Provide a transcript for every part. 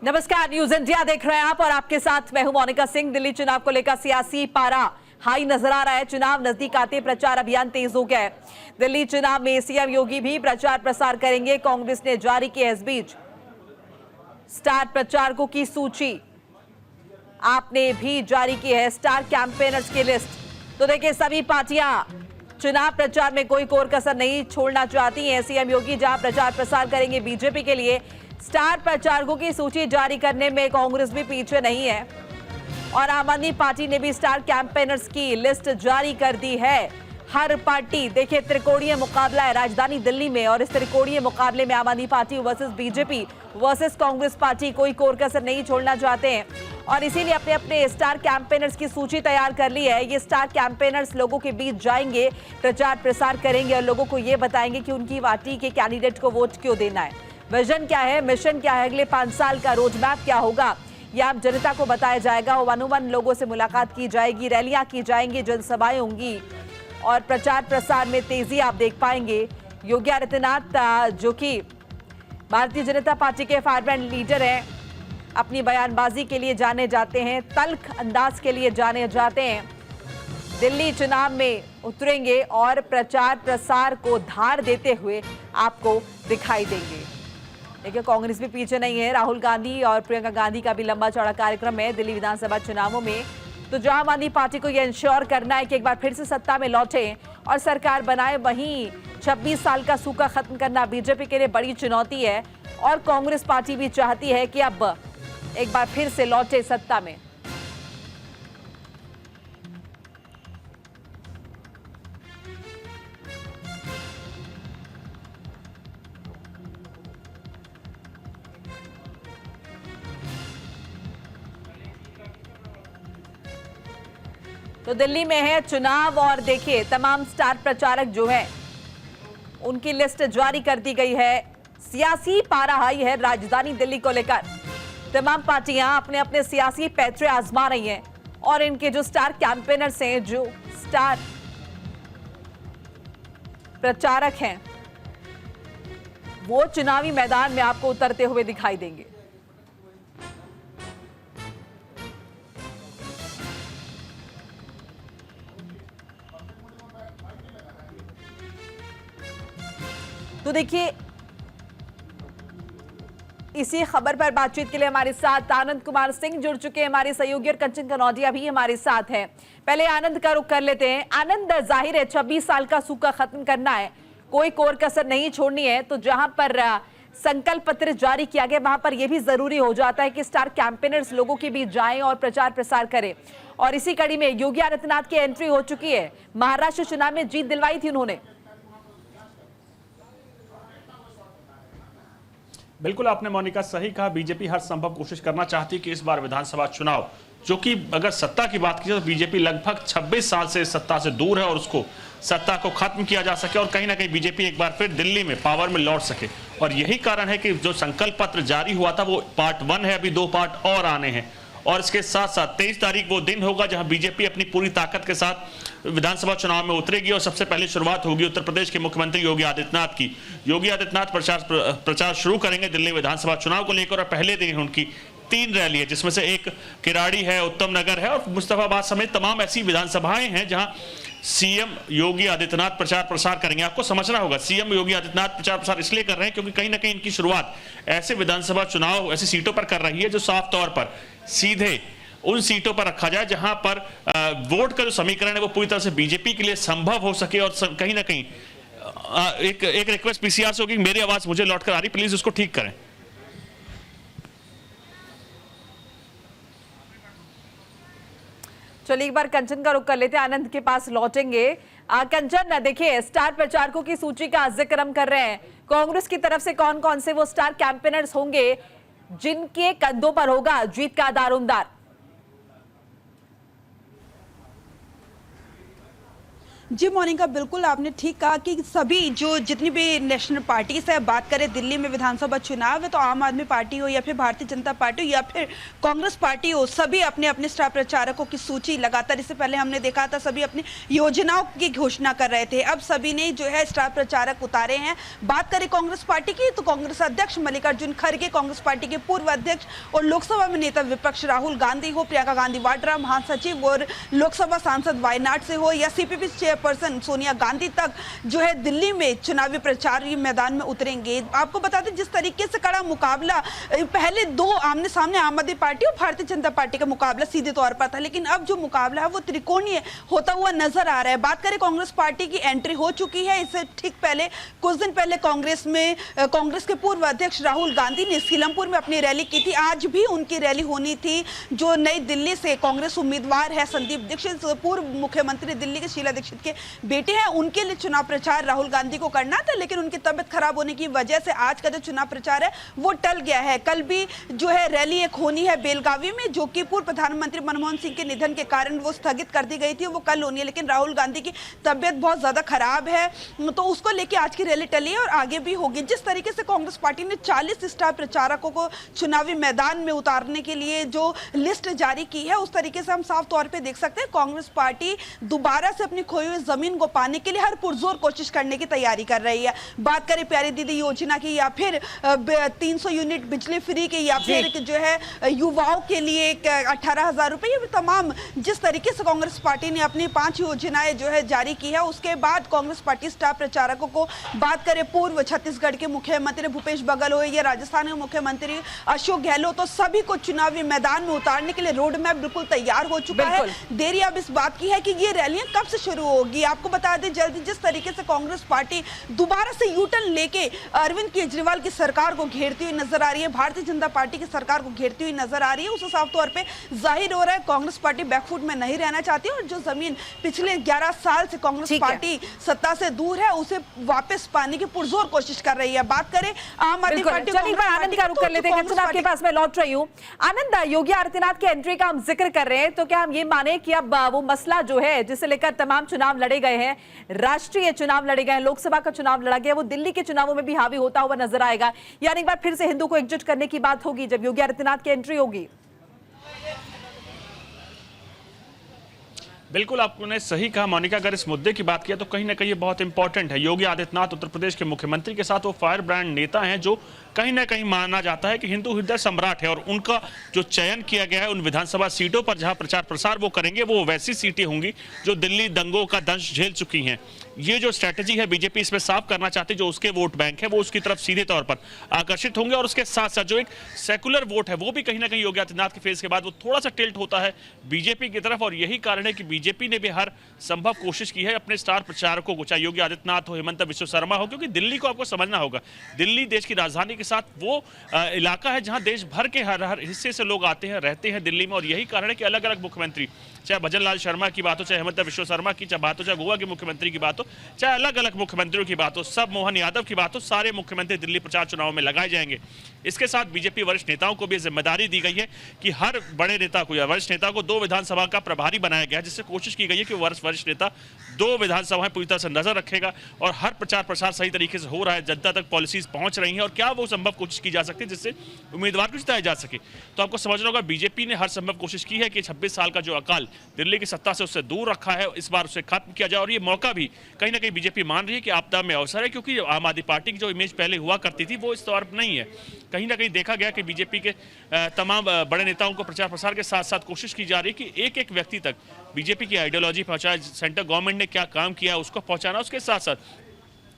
नमस्कार, news India देख रहे हैं आप और आपके साथ मैं हूं मोनिका सिंह। दिल्ली चुनाव को लेकर सियासी पारा हाई नजर आ रहा है। चुनाव नजदीक आते प्रचार अभियान तेज हो गया है। दिल्ली चुनाव में सीएम योगी भी प्रचार प्रसार करेंगे। कांग्रेस ने जारी की है इस बीच स्टार प्रचारकों की सूची। आपने भी जारी की है स्टार कैंपेनर्स की लिस्ट। तो देखिए, सभी पार्टियां चुनाव प्रचार में कोई कोर कसर नहीं छोड़ना चाहती हैं। सीएम योगी जहां प्रचार प्रसार करेंगे बीजेपी के लिए, स्टार प्रचारकों की सूची जारी करने में कांग्रेस भी पीछे नहीं है और आम आदमी पार्टी ने भी स्टार कैंपेनर्स की लिस्ट जारी कर दी है। हर पार्टी, देखिए, त्रिकोणीय मुकाबला है राजधानी दिल्ली में और इस त्रिकोणीय मुकाबले में आम आदमी party versus BJP versus Congress party कोई कोर कसर नहीं छोड़ना चाहते हैं और इसीलिए अपने अपने स्टार कैंपेनर्स की सूची तैयार कर ली है। ये स्टार कैंपेनर्स लोगों के बीच जाएंगे, प्रचार प्रसार करेंगे और लोगों को ये बताएंगे कि उनकी पार्टी के कैंडिडेट को वोट क्यों देना है, विजन क्या है, मिशन क्या है, अगले 5 साल का रोड मैप क्या होगा, यह आप जनता को बताया जाएगा। वन ऑन वन लोगों से मुलाकात की जाएगी, रैलियां की जाएंगी, जनसभाएं होंगी और प्रचार प्रसार में तेजी आप देख पाएंगे। योगी आदित्यनाथ, जो कि भारतीय जनता पार्टी के फायरब्रांड लीडर हैं, अपनी बयानबाजी के लिए जाने जाते हैं, तल्ख अंदाज के लिए जाने जाते हैं, दिल्ली चुनाव में उतरेंगे और प्रचार प्रसार को धार देते हुए आपको दिखाई देंगे। देखिए, कांग्रेस भी पीछे नहीं है। राहुल गांधी और प्रियंका गांधी का भी लंबा चौड़ा कार्यक्रम है दिल्ली विधानसभा चुनावों में। तो जहां आम आदमी पार्टी को यह इंश्योर करना है कि एक बार फिर से सत्ता में लौटे और सरकार बनाए, वहीं 26 साल का सूखा खत्म करना बीजेपी के लिए बड़ी चुनौती है और कांग्रेस पार्टी भी चाहती है कि अब एक बार फिर से लौटे सत्ता में। तो दिल्ली में है चुनाव और देखिए, तमाम स्टार प्रचारक जो है उनकी लिस्ट जारी कर दी गई है। सियासी पारा हाई है राजधानी दिल्ली को लेकर। तमाम पार्टियां अपने अपने सियासी पैतरे आजमा रही हैं और इनके जो स्टार कैंपेनर्स हैं, जो स्टार प्रचारक हैं, वो चुनावी मैदान में आपको उतरते हुए दिखाई देंगे। तो देखिए, इसी खबर पर बातचीत के लिए हमारे साथ आनंद कुमार सिंह जुड़ चुके हैं, हमारे सहयोगी, और कंचन कनौजिया भी हमारे साथ हैं। पहले आनंद का रुख कर लेते हैं। आनंद, जाहिर है 26 साल का सूखा खत्म करना है, कोई कोर कसर नहीं छोड़नी है, तो जहां पर संकल्प पत्र जारी किया गया वहां पर यह भी जरूरी हो जाता है कि स्टार कैंपेनर्स लोगों के बीच जाएं और प्रचार प्रसार करें। और इसी कड़ी में योगी आदित्यनाथ की एंट्री हो चुकी है। महाराष्ट्र चुनाव में जीत दिलवाई थी उन्होंने। बिल्कुल आपने मोनिका सही कहा। बीजेपी हर संभव कोशिश करना चाहती है कि इस बार विधानसभा चुनाव, जो कि अगर सत्ता की बात की जाए तो बीजेपी लगभग 26 साल से सत्ता से दूर है और उसको सत्ता को खत्म किया जा सके और कहीं ना कहीं बीजेपी एक बार फिर दिल्ली में पावर में लौट सके। और यही कारण है कि जो संकल्प पत्र जारी हुआ था वो पार्ट 1 है, अभी 2 पार्ट और आने हैं। और इसके साथ साथ 23 तारीख वो दिन होगा जहां बीजेपी अपनी पूरी ताकत के साथ विधानसभा चुनाव में उतरेगी और सबसे पहले शुरुआत होगी उत्तर प्रदेश के मुख्यमंत्री योगी आदित्यनाथ की। योगी आदित्यनाथ प्रचार शुरू करेंगे दिल्ली विधानसभा चुनाव को लेकर और पहले दिन उनकी 3 रैली है, जिसमें से एक किराड़ी है, उत्तम नगर है और मुस्तफाबाद समेत तमाम ऐसी विधानसभाएं हैं जहां सीएम योगी आदित्यनाथ प्रचार प्रसार करेंगे। आपको समझना होगा, सीएम योगी आदित्यनाथ प्रचार प्रसार इसलिए कर रहे हैं क्योंकि कहीं ना कहीं इनकी शुरुआत ऐसे विधानसभा चुनाव ऐसी सीटों पर कर रही है जो साफ तौर पर सीधे उन सीटों पर रखा जाए जहां पर वोट का जो समीकरण है वो पूरी तरह से बीजेपी के लिए संभव हो सके। और कहीं ना कहीं एक रिक्वेस्ट पीसीआर से होगी, मेरी आवाज मुझे लौटकर आ रही, प्लीज उसको ठीक करें। चलिए, एक बार कंचन का रुख कर लेते हैं, आनंद के पास लौटेंगे। कंचन, देखिए, स्टार प्रचारकों की सूची का जिक्र हम कर रहे हैं। कांग्रेस की तरफ से कौन कौन से वो स्टार कैंपेनर्स होंगे जिनके कंधों पर होगा जीत का दारोमदार? जी मोनिका, बिल्कुल आपने ठीक कहा कि सभी जो जितनी भी नेशनल पार्टीज है, बात करें दिल्ली में विधानसभा चुनाव है तो आम आदमी पार्टी हो या फिर भारतीय जनता पार्टी हो या फिर कांग्रेस पार्टी हो, सभी अपने अपने स्टार प्रचारकों की सूची लगातार, इससे पहले हमने देखा था सभी अपनी योजनाओं की घोषणा कर रहे थे। अब सभी ने जो है स्टार प्रचारक उतारे हैं। बात करें कांग्रेस पार्टी की तो कांग्रेस अध्यक्ष मल्लिकार्जुन खड़गे, कांग्रेस पार्टी के पूर्व अध्यक्ष और लोकसभा में नेता विपक्ष राहुल गांधी हो, प्रियंका गांधी वाड्रा महासचिव और लोकसभा सांसद वायनाड से हो या सीपीपी चेयरपर्सन सोनिया गांधी तक जो है दिल्ली में चुनावी प्रचार मैदान में उतरेंगे। आपको बता दें जिस तरीके से कड़ा मुकाबला पहले दो आमने सामने आम आदमी पार्टी और भारतीय जनता पार्टी का मुकाबला सीधे तौर पर था, लेकिन अब जो मुकाबला है वो त्रिकोणीय होता हुआ नजर आ रहा है। बात करें कांग्रेस पार्टी की एंट्री हो चुकी है। इससे ठीक पहले कुछ दिन पहले कांग्रेस के पूर्व अध्यक्ष राहुल गांधी ने सीलमपुर में अपनी रैली की थी। आज भी उनकी रैली होनी थी। जो नई दिल्ली से कांग्रेस उम्मीदवार है संदीप दीक्षित, पूर्व मुख्यमंत्री दिल्ली के शीला दीक्षित के बेटे हैं, उनके लिए चुनाव प्रचार राहुल गांधी को करना था, लेकिन उनकी तबियत खराब होने की वजह से आज का जो चुनाव प्रचार है वो टल गया है। कल भी जो है रैली एक होनी है बेलगावी में, जो कि पूर्व प्रधानमंत्री मनमोहन सिंह के निधन के कारण वो स्थगित कर दी गई थी, वो कल होनी है, लेकिन राहुल गांधी की तबियत बहुत ज्यादा खराब है तो उसको लेकर आज की रैली टली है और आगे भी होगी। जिस तरीके से कांग्रेस पार्टी ने 40 स्टार प्रचारकों को चुनावी मैदान में उतारने के लिए जो लिस्ट जारी की है, उस तरीके से हम साफ तौर पे देख सकते हैं कांग्रेस पार्टी दोबारा से अपनी खोई हुई जमीन को पाने के लिए हर पुरजोर कोशिश करने की तैयारी कर रही है। बात करें प्यारी दीदी योजना की या फिर 300 यूनिट बिजली फ्री की या फिर जो है युवाओं के लिए 18,000 रुपए, ये तमाम जिस तरीके से कांग्रेस पार्टी ने अपनी 5 योजनाएं जो है जारी की है, उसके बाद कांग्रेस पार्टी स्टार प्रचारकों को बात करें पूर्व छत्तीसगढ़ के मुख्यमंत्री भूपेश बघेल हो या राजस्थान के मुख्यमंत्री अशोक गहलोत, तो सभी को चुनावी मैदान में उतारने के लिए रोड मैप बिल्कुल तैयार हो चुका है। देरी अब इस बात की है कि ये रैलियां कब से शुरू होगी। आपको बता दें जल्दी जिस तरीके से कांग्रेस पार्टी दोबारा से यूटर्न लेके अरविंद केजरीवाल की सरकार को घेरती हुई नजर आ रही है, भारतीय जनता पार्टी की सरकार को घेरती हुई नजर आ रही है, उसे साफ तौर पे जाहिर हो रहा है कांग्रेस पार्टी बैकफुट में नहीं रहना चाहती और जो जमीन पिछले 11 साल से कांग्रेस पार्टी सत्ता से दूर है उसे वापस पाने की पुरजोर कोशिश कर रही है। बात करें आम आदमी पार्टी, आनंद का रुख कर लेते हैं। आपके पास मैं लौट रही हूँ। आनंद, योगी आदित्यनाथ की एंट्री का हम जिक्र कर रहे हैं, तो क्या हम ये माने कि अब वो मसला जो है जिसे लेकर तमाम चुनाव लड़े गए हैं, राष्ट्रीय चुनाव लड़े गए हैं, लोकसभा का चुनाव लड़ा गया, वो दिल्ली के चुनावों में भी हावी होता हुआ नजर आएगा? यानी एक बार फिर से हिंदू को एकजुट करने की बात होगी जब योगी आदित्यनाथ की एंट्री होगी? बिल्कुल आपने सही कहा मोनिका। अगर इस मुद्दे की बात किया तो कहीं ना कहीं ये बहुत इंपॉर्टेंट है। योगी आदित्यनाथ उत्तर प्रदेश के मुख्यमंत्री के साथ वो फायर ब्रांड नेता हैं जो कहीं ना कहीं माना जाता है कि हिंदू हृदय सम्राट है और उनका जो चयन किया गया है उन विधानसभा सीटों पर जहां प्रचार प्रसार वो करेंगे वो वैसी सीटें होंगी जो दिल्ली दंगों का दंश झेल चुकी हैं। ये जो स्ट्रैटेजी है बीजेपी इसमें साफ करना चाहती है, जो उसके वोट बैंक है वो उसकी तरफ सीधे तौर पर आकर्षित होंगे और उसके साथ साथ जो एक सेकुलर वोट है वो भी कहीं ना कहीं योगी आदित्यनाथ के फेज के बाद वो थोड़ा सा टिल्ट होता है बीजेपी की तरफ। और यही कारण है कि बीजेपी ने भी हर संभव कोशिश की है अपने स्टार प्रचारकों को, चाहे योगी आदित्यनाथ हो, हेमंत बिश्व शर्मा हो, क्योंकि दिल्ली को आपको समझना होगा, दिल्ली देश की राजधानी के साथ वो इलाका है जहां देश भर के हर हिस्से से लोग आते हैं, रहते हैं दिल्ली में। और यही कारण है कि अलग अलग मुख्यमंत्री, चाहे भजन लाल शर्मा की बात हो, चाहे हेमंत बिश्व शर्मा की बात हो, चाहे गोवा के मुख्यमंत्री की बात हो, चाहे अलग अलग मुख्यमंत्रियों की बात हो, सब मोहन यादव की बात हो, सारे मुख्यमंत्री दिल्ली प्रचार चुनाव में लगाए जाएंगे। इसके साथ बीजेपी वरिष्ठ नेताओं को भी जिम्मेदारी दी गई है कि हर बड़े नेता को या वरिष्ठ नेता को 2 विधानसभा का प्रभारी बनाया गया है, जिससे कोशिश की गई है कि वरिष्ठ नेता 2 विधानसभाएं पूरी तरह से नजर रखेगा और हर प्रचार प्रसार सही तरीके से हो रहा है, जनता तक पॉलिसीज पहुंच रही हैं और क्या वो संभव कोशिश की जा सकती है जिससे उम्मीदवार को जिताया जा सके। तो आपको समझना होगा बीजेपी ने हर संभव कोशिश की है कि 26 साल का जो अकाल दिल्ली की सत्ता से उससे दूर रखा है, इस बार उसे खत्म किया जाए। और ये मौका भी कहीं ना कहीं बीजेपी मान रही है कि आपदा में अवसर है, क्योंकि आम आदमी पार्टी की जो इमेज पहले हुआ करती थी वो इस तौर पर नहीं है। कहीं ना कहीं देखा गया कि बीजेपी के तमाम बड़े नेताओं को प्रचार प्रसार के साथ साथ कोशिश की जा रही है कि एक एक व्यक्ति तक बीजेपी की आइडियोलॉजी पहुंचाए, सेंट्रल गवर्नमेंट ने क्या काम किया है उसको पहुंचाना। उसके साथ साथ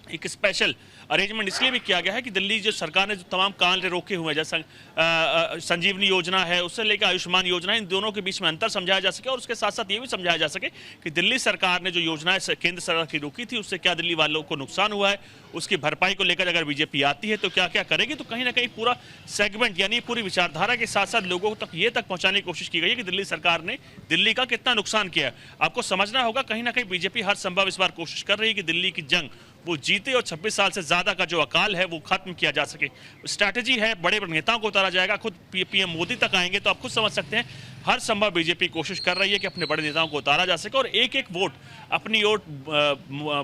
एक स्पेशल अरेंजमेंट इसलिए भी किया गया है कि दिल्ली जो सरकार ने जो तमाम काम रोके हुए हैं, जैसे संजीवनी योजना है, उससे लेकर आयुष्मान योजना है, इन दोनों के बीच में अंतर समझाया जा सके और उसके साथ साथ ये भी समझाया जा सके कि दिल्ली सरकार ने जो योजनाएं केंद्र सरकार की रोकी थी उससे क्या दिल्ली वालों को नुकसान हुआ है, उसकी भरपाई को लेकर अगर बीजेपी आती है तो क्या क्या करेगी। तो कहीं ना कहीं पूरा सेगमेंट यानी पूरी विचारधारा के साथ साथ लोगों तक ये तक पहुंचाने की कोशिश की गई है कि दिल्ली सरकार ने दिल्ली का कितना नुकसान किया है। आपको समझना होगा कहीं ना कहीं बीजेपी हर संभव इस बार कोशिश कर रही है कि दिल्ली की जंग वो जीते और 26 साल से ज्यादा का जो अकाल है वो खत्म किया जा सके। स्ट्रैटेजी है, बड़े नेताओं को उतारा जाएगा, खुद पीएम मोदी तक आएंगे, तो आप खुद समझ सकते हैं हर संभव बीजेपी कोशिश कर रही है कि अपने बड़े नेताओं को उतारा जा सके और एक एक वोट अपनी ओर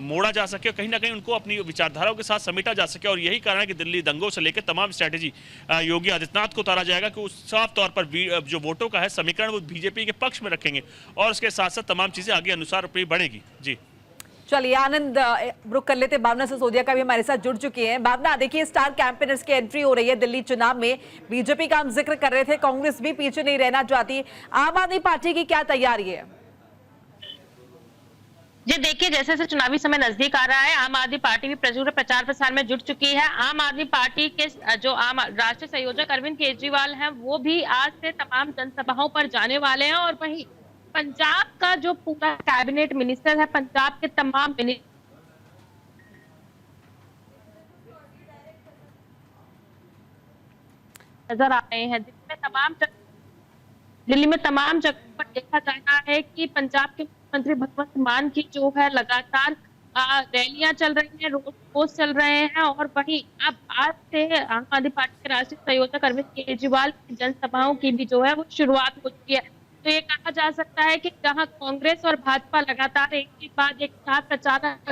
मोड़ा जा सके, कहीं ना कहीं उनको अपनी विचारधाराओं के साथ समेटा जा सके। और यही कारण है कि दिल्ली दंगों से लेकर तमाम स्ट्रैटेजी योगी आदित्यनाथ को उतारा जाएगा कि उस साफ तौर पर जो वोटों का है समीकरण वो बीजेपी के पक्ष में रखेंगे और उसके साथ साथ तमाम चीजें आगे अनुसार अपनी बढ़ेगी। जी चलिए आनंद, रुक कर लेते। भावना सिसोदिया का भी हमारे साथ जुड़ चुकी हैं। भावना, देखिए स्टार कैंपेनर्स की एंट्री हो रही है दिल्ली चुनाव में। बीजेपी का हम जिक्र कर रहे थे, कांग्रेस भी पीछे नहीं रहना चाहती। आम आदमी पार्टी की क्या तैयारी है? जी देखिए, जैसे जैसे चुनावी समय नजदीक आ रहा है, आम आदमी पार्टी भी प्रचुर प्रचार प्रसार में जुट चुकी है। आम आदमी पार्टी के जो राष्ट्रीय संयोजक अरविंद केजरीवाल हैं, वो भी आज से तमाम जनसभाओं पर जाने वाले हैं। और वहीं पंजाब का जो पूरा कैबिनेट मिनिस्टर है, पंजाब के तमाम मिनिस्टर नजर आ रहे हैं, दिल्ली में तमाम जगह पर देखा जा रहा है कि पंजाब के मुख्यमंत्री भगवंत मान की जो है लगातार रैलियां चल रही हैं, रोड शोज चल रहे हैं। और वहीं अब आज से आम आदमी पार्टी के राष्ट्रीय संयोजक अरविंद केजरीवाल की जनसभाओं की भी जो है वो शुरुआत हो चुकी है। तो ये कहा जा सकता है कि जहां कांग्रेस और भाजपा लगातार एक के बाद एक स्टार प्रचारक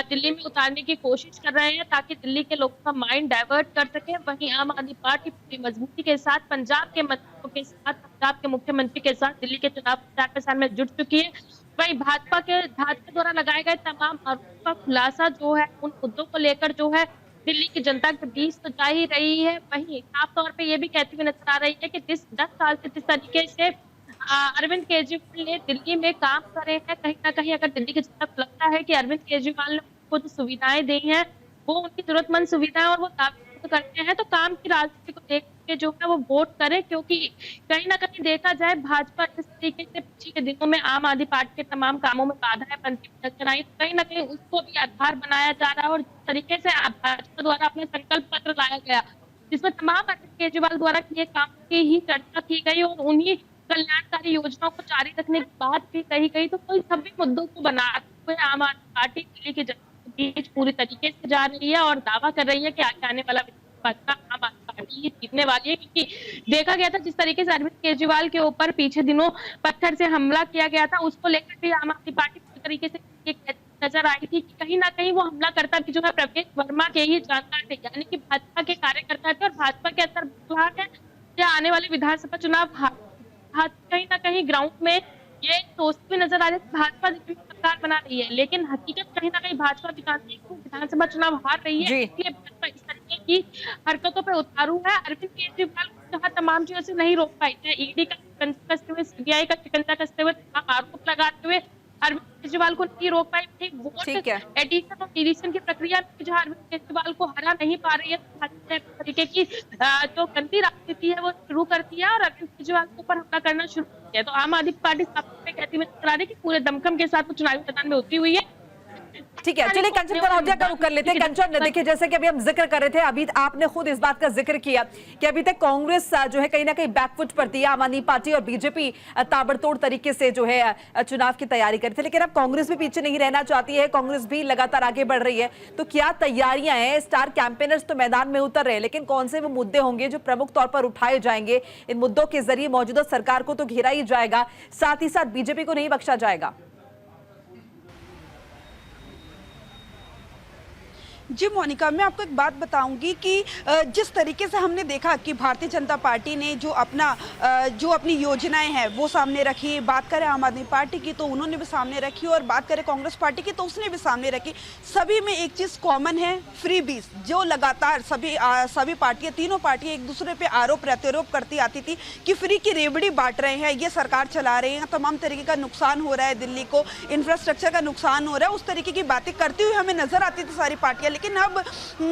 दिल्ली में उतारने की कोशिश कर रहे हैं ताकि दिल्ली के लोगों का माइंड डाइवर्ट कर सके, वहीं आम आदमी पार्टी पूरी मजबूती के साथ पंजाब के मंत्रियों के साथ, पंजाब के मुख्यमंत्री के साथ दिल्ली के चुनाव प्रचार प्रसार में जुट चुकी है। वहीं भाजपा द्वारा लगाए गए तमाम आरोपों का खुलासा जो है, उन मुद्दों को लेकर जो है दिल्ली की जनता के बीच तो जा ही रही है। वहीं साफ तौर पर यह भी कहती हुई नजर आ रही है कि 10 साल से जिस तरीके से अरविंद केजरीवाल ने दिल्ली में काम करे हैं, कहीं ना कहीं अगर दिल्ली की जनता को लगता है कि अरविंद केजरीवाल ने उनको जो सुविधाएं दी हैं वो उनकी जरूरतमंद सुविधाएं और वो दावे करते हैं, तो काम की राजनीति को देख के जो है वो वोट करे। क्योंकि कहीं ना कहीं देखा जाए, भाजपा जिस तरीके से पिछले के दिनों में आम आदमी पार्टी के तमाम कामों में बाधाएं बनती नजर आई, कहीं ना कहीं उसको भी आधार बनाया जा रहा है। और जिस तरीके से भाजपा द्वारा अपने संकल्प पत्र लाया गया, जिसमें तमाम अरविंद केजरीवाल द्वारा किए काम की ही चर्चा की गई और उन्हीं कल्याणकारी योजनाओं को जारी रखने की बात भी कही गई। तो कोई सभी मुद्दों को बनाते हुए आम आदमी पार्टी दिल्ली की जनता के बीच पूरी तरीके से जा रही है और दावा कर रही है कि आने वाला आम आदमी पार्टी ही जीतने वाली है। क्योंकि देखा गया था जिस तरीके से अरविंद केजरीवाल के ऊपर पीछे दिनों पत्थर से हमला किया गया था, उसको लेकर भी आम आदमी पार्टी पूरी तरीके से नजर आई थी कि कहीं ना कहीं वो हमलाकर्ता भी जो है प्रवेश वर्मा के ही जानकार थे, यानी कि भाजपा के कार्यकर्ता थे। और भाजपा के अंदर विश्वास है कि आने वाले विधानसभा चुनाव कहीं ना कहीं ग्राउंड में ये सोचती हुई नजर आ रही है भाजपा सरकार बना रही है, लेकिन हकीकत कहीं ना कहीं भाजपा विधानसभा चुनाव हार रही है। इसलिए भाजपा इस तरीके की हरकतों पर उतारू है। अरविंद केजरीवाल को तमाम चीजों से नहीं रोक पाई है, ईडी का शिकंजा कसते हुए, सीबीआई का शिकंजा कसते हुए, तमाम आरोप लगाते हुए अरविंद केजरीवाल को नहीं रोक पाई। वोट एडिशन और डिलीशन की प्रक्रिया में जहां अरविंद केजरीवाल को हरा नहीं पा रही है, तरीके की जो गंदी राजनीति है वो शुरू करती है और अरविंद केजरीवाल के ऊपर हमला करना शुरू किया। तो आम आदमी पार्टी कहती हुई नजर आ रही है कि पूरे दमखम के साथ वो चुनावी मैदान में उतरी हुई है। ठीक है, चलिए कंचन कनौजिया का रुख कर लेते हैं। कंचन, देखिए जैसे कि अभी हम जिक्र कर रहे थे, अभी आपने खुद इस बात का जिक्र किया कि अभी तक कांग्रेस जो है कहीं ना कहीं बैकफुट पर थी, आम आदमी पार्टी और बीजेपी ताबड़तोड़ तरीके से जो है चुनाव की तैयारी कर रही थी, लेकिन अब कांग्रेस भी पीछे नहीं रहना चाहती है, कांग्रेस भी लगातार आगे बढ़ रही है। तो क्या तैयारियां हैं? स्टार कैंपेनर्स तो मैदान में उतर रहे हैं, लेकिन कौन से वो मुद्दे होंगे जो प्रमुख तौर पर उठाए जाएंगे? इन मुद्दों के जरिए मौजूदा सरकार को तो घेरा ही जाएगा, साथ ही साथ बीजेपी को नहीं बख्शा जाएगा। जी मोनिका, मैं आपको एक बात बताऊंगी कि जिस तरीके से हमने देखा कि भारतीय जनता पार्टी ने जो अपनी योजनाएं हैं वो सामने रखी, बात करें आम आदमी पार्टी की तो उन्होंने भी सामने रखी और बात करें कांग्रेस पार्टी की तो उसने भी सामने रखी। सभी में एक चीज़ कॉमन है, फ्री बीस, जो लगातार सभी पार्टियां, तीनों पार्टियां एक दूसरे पे आरोप प्रत्यारोप करती आती थी कि फ्री की रेवड़ी बांट रहे हैं, ये सरकार चला रहे हैं, तमाम तरीके का नुकसान हो रहा है, दिल्ली को इंफ्रास्ट्रक्चर का नुकसान हो रहा है, उस तरीके की बातें करती हुई हमें नजर आती थी सारी पार्टियां। लेकिन अब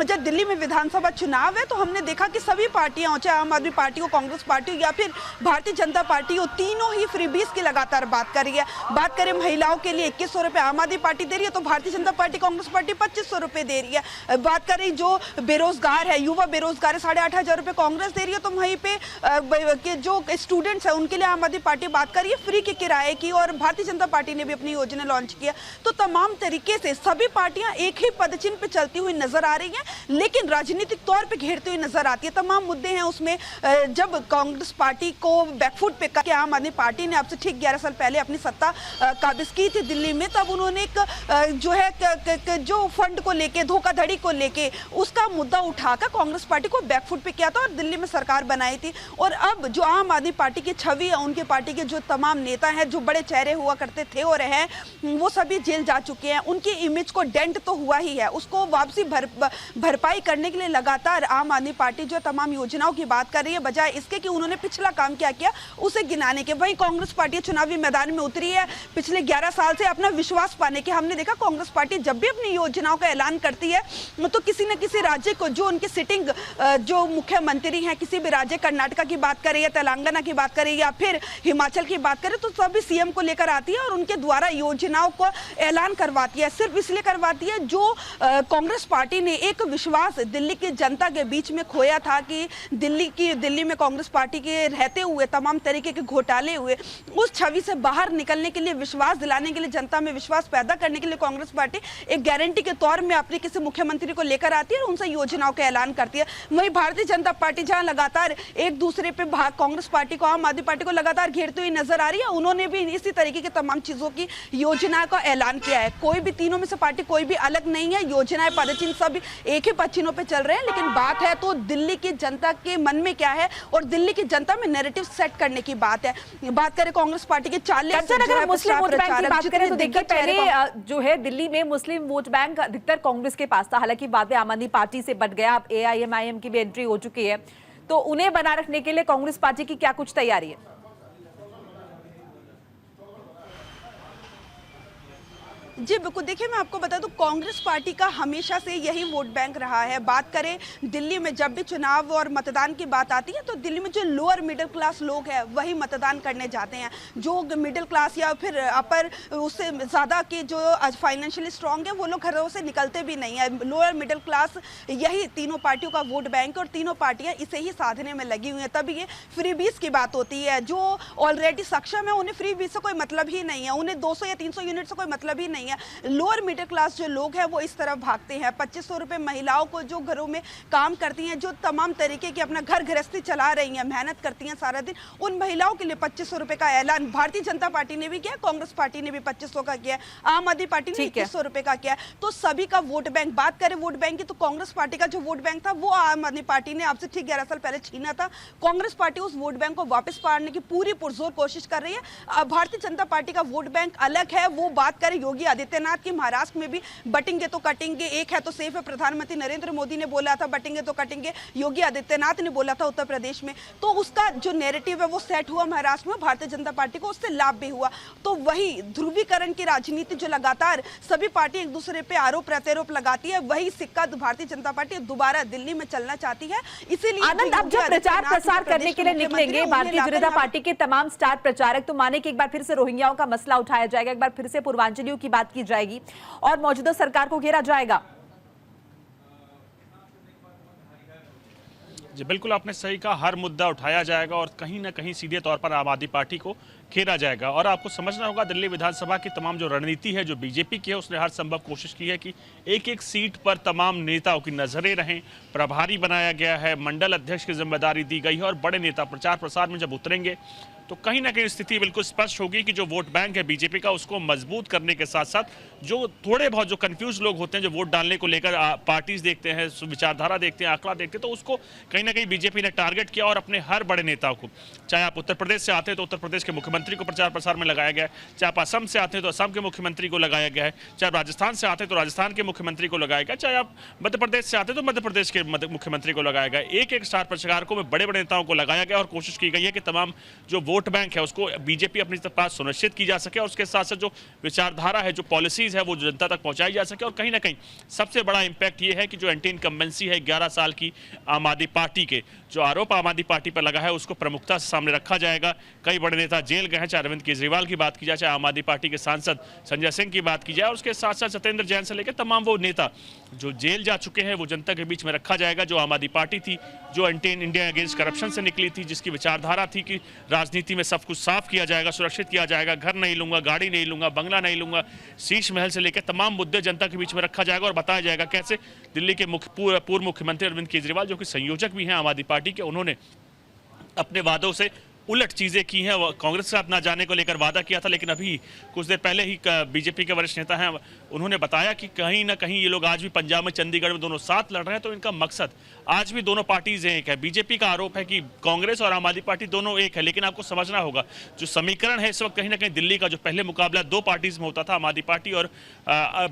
जब दिल्ली में विधानसभा चुनाव है तो हमने देखा कि सभी पार्टियां, चाहे आम आदमी पार्टी हो, कांग्रेस पार्टी हो या फिर भारतीय जनता पार्टी हो, तीनों ही फ्रीबीज की लगातार बात कर रही है। बात करें महिलाओं के लिए 2100 रुपए आम आदमी पार्टी दे रही है तो भारतीय जनता पार्टी, कांग्रेस पार्टी 2500 रुपए दे रही है। बात करें जो बेरोजगार है, युवा बेरोजगार है, 8500 रुपए कांग्रेस दे रही है, तो वहीं पे जो स्टूडेंट्स है उनके लिए आम आदमी पार्टी बात कर रही है फ्री के किराए की, और भारतीय जनता पार्टी ने भी अपनी योजना लॉन्च किया। तो तमाम तरीके से सभी पार्टियां एक ही पदचिन्ह पे चलती हुई नजर आ रही हैं, लेकिन राजनीतिक तौर पे घेरती हुई नजर आती है। तमाम मुद्दे हैं उसमें। जब कांग्रेस पार्टी को बैकफुट पे कि आम आदमी पार्टी ने आपसे ठीक 11 साल पहले अपनी सत्ता काबिज की थी दिल्ली में, तब उन्होंने एक जो है जो फंड को लेके, धोखाधड़ी को लेके उसका मुद्दा उठाकर कांग्रेस पार्टी को बैकफुट पे किया था और दिल्ली में सरकार बनाई थी। और अब जो आम आदमी पार्टी की छवि है, उनके पार्टी के जो तमाम नेता हैं, जो बड़े चेहरे हुआ करते थे और हैं, वो सभी जेल जा चुके हैं। उनकी इमेज को डेंट तो हुआ ही है, उसको वापसी भरपाई करने के लिए लगातार आम आदमी पार्टी जो तमाम योजनाओं की बात कर रही है, बजाय इसके कि उन्होंने पिछला काम क्या किया उसे गिनाने के। वहीं कांग्रेस पार्टी चुनावी मैदान में उतरी है पिछले 11 साल से अपना विश्वास पाने के। हमने देखा कांग्रेस पार्टी जब भी अपनी योजनाओं का ऐलान करती है तो किसी न किसी राज्य को, जो उनके सिटिंग जो मुख्यमंत्री हैं, किसी भी राज्य, कर्नाटका की बात करें या तेलंगाना की बात करें या फिर हिमाचल की बात करें, तो सभी सीएम को लेकर आती है और उनके द्वारा योजनाओं को ऐलान करवाती है। सिर्फ इसलिए करवाती है जो कांग्रेस पार्टी ने एक विश्वास दिल्ली की जनता के बीच में खोया था कि दिल्ली में कांग्रेस पार्टी के रहते हुए तमाम तरीके के घोटाले हुए, उस छवि से बाहर निकलने के लिए, विश्वास दिलाने के लिए, जनता में विश्वास पैदा करने के लिए कांग्रेस पार्टी एक गारंटी के तौर में अपने किसी मुख्यमंत्री को लेकर आती है और उनसे योजनाओं का ऐलान करती है। वहीं भारतीय जनता पार्टी जहां लगातार एक दूसरे पे कांग्रेस पार्टी को, आम आदमी पार्टी को लगातार घेरती हुई नजर आ रही है, उन्होंने भी इसी तरीके की तमाम चीजों की योजना का ऐलान किया है। कोई भी, तीनों में से पार्टी कोई भी अलग नहीं है, योजनाएं, पदचिन्ह सब एक ही पदचिन्हों पे चल रहे हैं। लेकिन बात है तो दिल्ली की जनता के मन में क्या है और दिल्ली की जनता में नैरेटिव सेट करने की बात है। बात करें कांग्रेस पार्टी के 40 अगर मुस्लिम वोट बैंक की बात करें तो देखिए पहले जो है दिल्ली में मुस्लिम वोट बैंक अधिकतर कांग्रेस के पास था, हालांकि बाद में आम आदमी पार्टी से बट गया। अब AIMIM की भी एंट्री हो चुकी है, तो उन्हें बना रखने के लिए कांग्रेस पार्टी की क्या कुछ तैयारी है? जी बिल्कुल, देखिए मैं आपको बता दूं, कांग्रेस पार्टी का हमेशा से यही वोट बैंक रहा है। बात करें दिल्ली में जब भी चुनाव और मतदान की बात आती है तो दिल्ली में जो लोअर मिडिल क्लास लोग हैं वही मतदान करने जाते हैं। जो मिडिल क्लास या फिर अपर, उससे ज़्यादा के जो फाइनेंशियली स्ट्रांग है, वो लोग घरों से निकलते भी नहीं है। लोअर मिडिल क्लास यही तीनों पार्टियों का वोट बैंक, और तीनों पार्टियां इसे ही साधने में लगी हुई हैं। तब ये फ्रीबीज की बात होती है। जो ऑलरेडी सक्षम है उन्हें फ्रीबीज से कोई मतलब ही नहीं है, उन्हें 200 या 300 यूनिट से कोई मतलब ही नहीं है। लोअर मिडिल क्लास जो लोग हैं वो इस तरफ भागते हैं। 2500 रुपए महिलाओं को, जो घरों में काम करती हैं, जो तमाम तरीके की अपना घर गृहस्थी चला रही हैं, मेहनत करती हैं सारा दिन, उन महिलाओं के लिए 2500 रुपए का ऐलान भारतीय जनता पार्टी ने भी किया, कांग्रेस पार्टी ने भी 2500 का किया, आम आदमी पार्टी ने 2100 रुपए का किया। तो सभी का वोट बैंक, बात करें वोट बैंक की, तो कांग्रेस पार्टी का जो वोट बैंक था वो आम आदमी पार्टी ने आपसे ठीक 11 साल पहले छीना था। कांग्रेस पार्टी उस वोट बैंक को वापस पाने की पूरी पुरजोर कोशिश कर रही है। भारतीय जनता पार्टी का वोट बैंक अलग है। वो बात करें योगी आदित्यनाथ की, महाराष्ट्र में भी बटेंगे तो कटेंगे, एक है तो सेफ है, प्रधानमंत्री नरेंद्र मोदी ने बोला था बटेंगे तो कटेंगे, योगी आदित्यनाथ ने बोला था उत्तर प्रदेश में, तो उसका जो नैरेटिव है वो सेट हुआ महाराष्ट्र में, भारतीय जनता पार्टी को उससे लाभ भी हुआ। तो वही ध्रुवीकरण की राजनीति जो लगातार सभी पार्टी एक दूसरे पे आरोप प्रत्यारोप लगाती है, वही सिक्का भारतीय जनता पार्टी दोबारा दिल्ली में चलना चाहती है। इसीलिए आनंद, अब जब प्रचार प्रसार करने के लिए निकलेंगे भारतीय जनता पार्टी के तमाम स्टार प्रचारक, तो माने कि एक बार फिर से रोहिंग्याओं का मसला उठाया जाएगा, एक बार फिर से पूर्वांचलियों की बात की जाएगी और मौजूदा सरकार को घेरा जाएगा। जी बिल्कुल, आपने सही कहा, हर मुद्दा उठाया जाएगा और कहीं ना कहीं सीधे तौर पर आम आदमी पार्टी को घेरा जाएगा। और आपको समझना होगा दिल्ली विधानसभा की तमाम जो रणनीति है, जो बीजेपी की है, उसने हर संभव कोशिश की है कि एक एक सीट पर तमाम नेताओं की नजरें रहें। प्रभारी बनाया गया है, मंडल अध्यक्ष की जिम्मेदारी दी गई है और बड़े नेता प्रचार प्रसार में जब उतरेंगे तो कहीं ना कहीं स्थिति बिल्कुल स्पष्ट होगी कि जो वोट बैंक है बीजेपी का, उसको मजबूत करने के साथ साथ जो थोड़े बहुत जो कंफ्यूज लोग होते हैं, जो वोट डालने को लेकर पार्टीज देखते हैं, विचारधारा देखते हैं, आंकड़ा देखते हैं, तो उसको कहीं ना कहीं बीजेपी ने टारगेट किया और अपने हर बड़े नेताओं को, चाहे आप उत्तर प्रदेश से आते हैं तो उत्तर प्रदेश के मुख्यमंत्री मुख्यमंत्री को प्रचार प्रसार में लगाया गया है, चाहे आप असम से आते हैं तो असम के मुख्यमंत्री को लगाया गया है, चाहे आप राजस्थान से आते हैं तो राजस्थान के मुख्यमंत्री को लगाया गया, चाहे आप मध्य प्रदेश से आते हैं तो मध्य प्रदेश के मुख्यमंत्री को लगाया गया। एक एक स्टार प्रचारकों में बड़े बड़े नेताओं को लगाया गया और कोशिश की गई है कि तमाम जो वोट बैंक है उसको बीजेपी अपनी पास सुनिश्चित की जा सके और उसके साथ साथ जो विचारधारा है, जो पॉलिसीज है वो जनता तक पहुंचाई जा सके। और कहीं ना कहीं सबसे बड़ा इंपैक्ट ये है कि जो एंटी इनकम्बेंसी है 11 साल की आम आदमी पार्टी के, जो आरोप आम आदमी पार्टी पर लगा है उसको प्रमुखता से सामने रखा जाएगा। कई बड़े नेता जेल गए हैं, चाहे अरविंद केजरीवाल की बात की जाए, चाहे आम आदमी पार्टी के सांसद संजय सिंह की बात की जाए, और उसके साथ साथ सत्येंद्र जैन से लेकर तमाम वो नेता जो जेल जा चुके हैं वो जनता के बीच में रखा जाएगा। जो आम आदमी पार्टी थी, जो एंटी इंडिया अगेंस्ट करप्शन से निकली थी, जिसकी विचारधारा थी कि राजनीति में सब कुछ साफ किया जाएगा, सुरक्षित किया जाएगा, घर नहीं लूंगा, गाड़ी नहीं लूंगा, बंगला नहीं लूंगा, शीश महल से लेकर तमाम मुद्दे जनता के बीच में रखा जाएगा और बताया जाएगा कैसे दिल्ली के पूर्व मुख्यमंत्री अरविंद केजरीवाल, जो कि संयोजक भी हैं आम आदमी पार्टी के, उन्होंने अपने वादों से उलट चीजें की हैं। कांग्रेस के साथ ना जाने को लेकर वादा किया था, लेकिन अभी कुछ देर पहले ही बीजेपी के वरिष्ठ नेता हैं, उन्होंने बताया कि कहीं ना कहीं ये लोग आज भी पंजाब में, चंडीगढ़ में दोनों साथ लड़ रहे हैं, तो इनका मकसद आज भी दोनों पार्टीज एक है। बीजेपी का आरोप है कि कांग्रेस और आम आदमी पार्टी दोनों एक है, लेकिन आपको समझना होगा जो समीकरण है इस वक्त कहीं ना कहीं दिल्ली का, जो पहले मुकाबला 2 पार्टीज में होता था, आम आदमी पार्टी और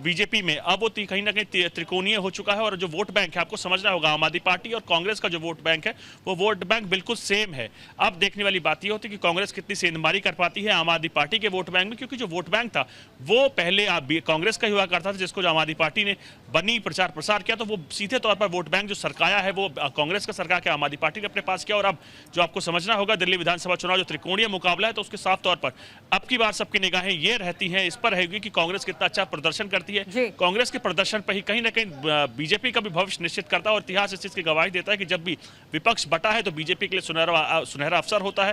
बीजेपी में, अब वो कहीं ना कहीं त्रिकोणीय हो चुका है। और जो वोट बैंक है आपको समझना होगा, आम आदमी पार्टी और कांग्रेस का जो वोट बैंक है वो वोट बैंक बिल्कुल सेम है। अब देखने वाली बात यह होती है कि कांग्रेस कितनी सेंधमारी कर पाती है आम आदमी पार्टी के वोट बैंक में, क्योंकि जो वोट बैंक था वो पहले कांग्रेस का ही हुआ करता था, जिसको आम आदमी पार्टी ने बनी प्रचार प्रसार किया तो वो सीधे तौर पर वोट बैंक जो सरकाया है वो कांग्रेस का सरकार के आम आदमी पार्टी ने अपने पास किया। और अब जो आपको समझना होगा, दिल्ली विधानसभा चुनाव जो त्रिकोणीय मुकाबला है, तो उसके साफ तौर पर अब की बार सबकी निगाहें ये रहती हैं, इस पर रहेगी कि कांग्रेस कितना अच्छा प्रदर्शन करती है। कांग्रेस के प्रदर्शन पर ही कहीं ना कहीं बीजेपी का भी भविष्य निश्चित करता है और इतिहास इस चीज की गवाही देता है कि जब भी विपक्ष बटा है तो बीजेपी के लिए सुनहरा अवसर होता है।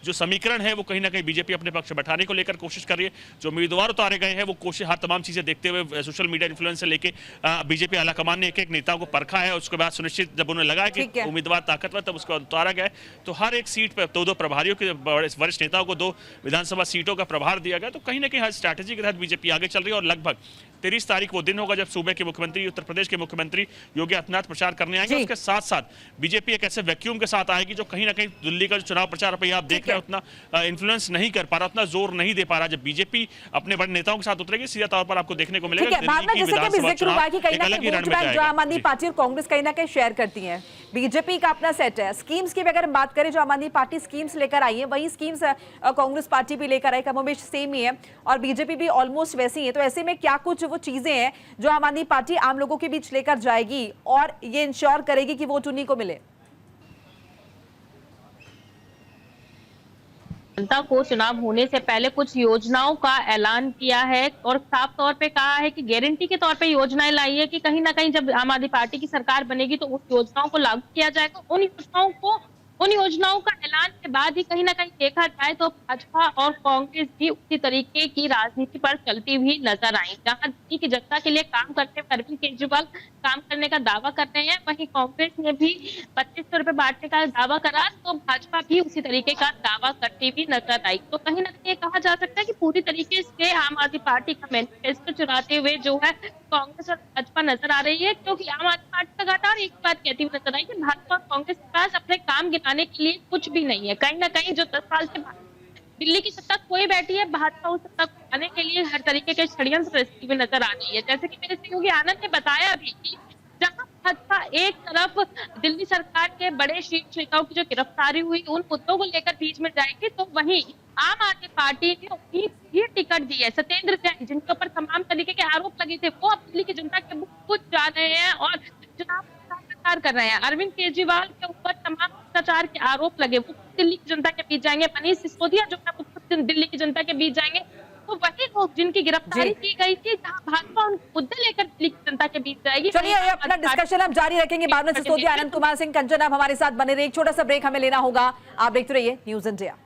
जो समीकरण है वो कहीं ना कहीं बीजेपी अपने पक्ष बैठाने को लेकर कोशिश कर रही है। जो उम्मीदवार उतारे गए हैं वो कोशिश, हर तमाम चीजें देखते हुए सोशल मीडिया इन्फ्लुएंस से लेके बीजेपी आलाकमान ने एक एक नेताओं को परखा है। उसके बाद सुनिश्चित जब उन्हें लगा कि उम्मीदवार ताकतवर, तब उसको उतारा गया। तो हर एक सीट पर 2-2 प्रभारियों के वरिष्ठ नेताओं को 2 विधानसभा सीटों का प्रभार दिया गया। तो कहीं ना कहीं हर स्ट्रैटेजी के तहत बीजेपी आगे चल रही है और लगभग 23 तारीख वो दिन होगा जब सूबे के मुख्यमंत्री, उत्तर प्रदेश के मुख्यमंत्री योगी आदित्यनाथ प्रचार करने आएंगे। उसके साथ साथ बीजेपी एक ऐसे वैक्यूम के साथ आएगी जो कहीं ना कहीं दिल्ली का जो चुनाव प्रचार पे आप देख रहे हैं उतना इन्फ्लुएंस नहीं कर पा रहा, उतना जोर नहीं दे पा रहा। जब बीजेपी अपने बड़े नेताओं के साथ उतरेगी सीधा तौर पर आपको देखने को मिलेगा जो आम आदमी पार्टी और कांग्रेस कहीं ना कहीं शेयर करती है। बीजेपी का अपना सेट है। स्कीम्स की भी अगर हम बात करें, जो आम आदमी पार्टी स्कीम्स लेकर आई है वही स्कीम्स कांग्रेस पार्टी भी लेकर आई, कमोबेश सेम ही है और बीजेपी भी ऑलमोस्ट वैसी है। तो ऐसे में क्या कुछ वो चीजें हैं जो आम आदमी पार्टी आम लोगों के बीच लेकर जाएगी और ये इंश्योर करेगी कि वोट उन्हीं को मिले? जनता को चुनाव होने से पहले कुछ योजनाओं का ऐलान किया है और साफ तौर पे कहा है कि गारंटी के तौर पे योजनाएं लाई है कि कहीं ना कहीं जब आम आदमी पार्टी की सरकार बनेगी तो उस योजनाओं को लागू किया जाएगा। उन योजनाओं का ऐलान के बाद ही कहीं ना कहीं देखा जाए तो भाजपा और कांग्रेस भी उसी तरीके की राजनीति पर चलती हुई नजर आई। जहां दिल्ली की जनता के लिए काम करते हुए अरविंद केजरीवाल काम करने का दावा कर रहे हैं, वहीं कांग्रेस ने भी 2500 रुपए बांटने का दावा करा, तो भाजपा भी उसी तरीके का दावा करती हुई नजर आई। तो कहीं ना कहीं कहा जा सकता है कि पूरी तरीके से आम आदमी पार्टी का मैनिफेस्टो चुराते हुए जो है कांग्रेस और भाजपा नजर आ रही है, क्योंकि आम आदमी पार्टी लगातार एक बात कहती हुई नजर आई कि भाजपा और कांग्रेस के पास अपने काम गिनाने के लिए कुछ भी नहीं है। कहीं ना कहीं जो 10 साल से दिल्ली की सत्ता कोई बैठी है, भाजपा उस सत्ता को पाने के लिए हर तरीके के षड्यंत्र रचती हुई नजर आ रही है। जैसे कि मेरे सहयोगी आनंद ने बताया भी कि जहां भाजपा एक तरफ दिल्ली सरकार के बड़े शीर्ष नेताओं की जो गिरफ्तारी हुई उन मुद्दों को लेकर बीच में जाएगी, तो वहीं आम आदमी पार्टी ने उन्हीं भी टिकट दी है। सत्येंद्र जैन, जिनके ऊपर तमाम तरीके के आरोप लगे थे, वो अब दिल्ली की जनता के मुख खुद जा रहे हैं और चुनाव प्रचार कर रहे हैं। अरविंद केजरीवाल के ऊपर तमाम भ्रष्टाचार के आरोप लगे, वो दिल्ली की जनता के बीच जाएंगे। मनीष सिसोदिया जो है वो दिल्ली की जनता के बीच जाएंगे। तो वही लोग जिनकी गिरफ्तारी की गई थी, जहां भाजपा उन मुद्दे लेकर दिल्ली की जनता के बीच जाएगी। चलिए अपना डिस्कशन हम जारी रखेंगे। बाद में सिसोदिया, आनंद कुमार सिंह, कंचना हमारे साथ बने रहे। एक छोटा सा ब्रेक हमें लेना होगा। आप देखते रहिए न्यूज़ इंडिया।